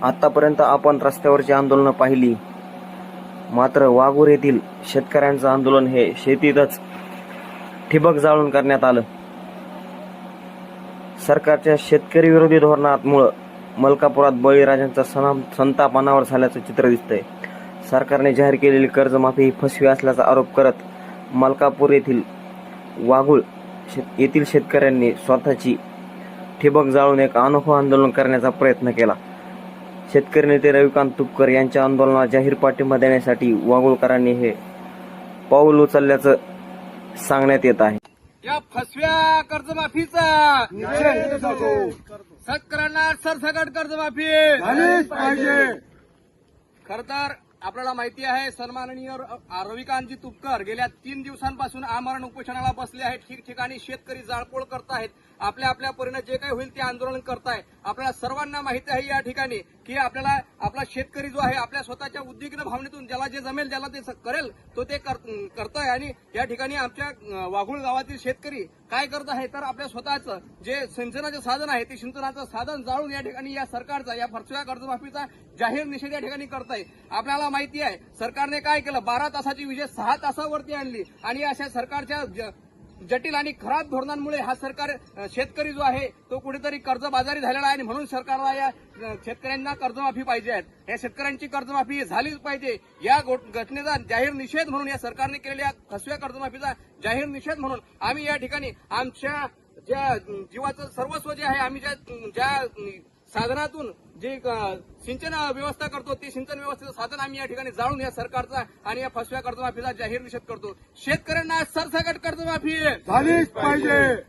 आतापर्यंत आपण रस्त्यावरची आंदोलनं पाहिली, मात्र वाघूर येथील शेतकऱ्यांचं आंदोलन हे शेतीतच ठिबक जाळून करण्यात आलं. सरकारच्या शेतकरी विरोधी धोरणामुळे मलकापुरात बळीराजांचा संताप अनावर झाल्याचं चित्र दिसतंय. सरकारने जाहीर केलेली कर्जमाफी ही फसवी असल्याचा आरोप करत मलकापूर येथील वाघूळ येथील शेतकऱ्यांनी स्वतःची ठिबक जाळून एक अनोखं आंदोलन करण्याचा प्रयत्न केला. शेतकरी नेते रविकांत तुपकर यांच्या आंदोलनाला जाहीर पाठिंबा देण्यासाठी वाघूळकरांनी हे पाऊल उचलल्याचं सांगण्यात येत आहे. या फसव्या कर्जमाफीचा शेतकऱ्यांना सरसकट कर्जमाफी झालीच पाहिजे. खर तर आपल्याला माहिती आहे, सन्माननीय रविकांतजी तुपकर गेल्या 3 दिवसांपासून आमरण उपोषणाला बसले आहेत. ठिकठिकाणी शेतकरी जाळपोळ करत आहेत. आपल्या आपल्या परीने जे काही होईल ते आंदोलन करताय. आपल्याला सर्वांना माहिती आहे या ठिकाणी की आपला शेतकरी जो आहे आपल्या स्वतःच्या उद्विग्न भावनेतून ज्याला जे जमेल ज्याला ते करेल तो ते करतोय. आणि या ठिकाणी आमच्या वाघूळ गावातील शेतकरी काय करत आहे तर आपल्या स्वतःचं जे सिंचनाचं साधन आहे ते सिंचनाचं साधन जाळून या ठिकाणी या सरकारचा या फसव्या कर्जमाफीचा जाहीर निषेध या ठिकाणी करताय. आपल्याला माहिती आहे सरकारने काय केलं, 12 तासाची विजय 6 तासावरती आणली. आणि अशा सरकारच्या जटिल आणि खराब धोरणांमुळे हा सरकार शेतकरी जो आहे तो कुठेतरी कर्जबाजारी झालेला आहे. आणि म्हणून सरकारला या शेतकऱ्यांना कर्जमाफी पाहिजे आहे. या शेतकऱ्यांची कर्जमाफी झालीच पाहिजे. या घटनेचा जाहीर निषेध म्हणून या सरकारने केलेल्या फसव्या कर्जमाफीचा जाहीर निषेध म्हणून आम्ही या ठिकाणी आमच्या ज्या जीवाचं सर्वस्व जे आहे, आम्ही ज्या साधनातून जे सिंचन व्यवस्था करतो ते सिंचन व्यवस्थेचं साधन आम्ही या ठिकाणी जाळून या सरकारचा आणि या फसव्या कर्जमाफीचा जाहीर निषेध करतो. शेतकऱ्यांना सरसकट कर्जमाफी झालीच पाहिजे.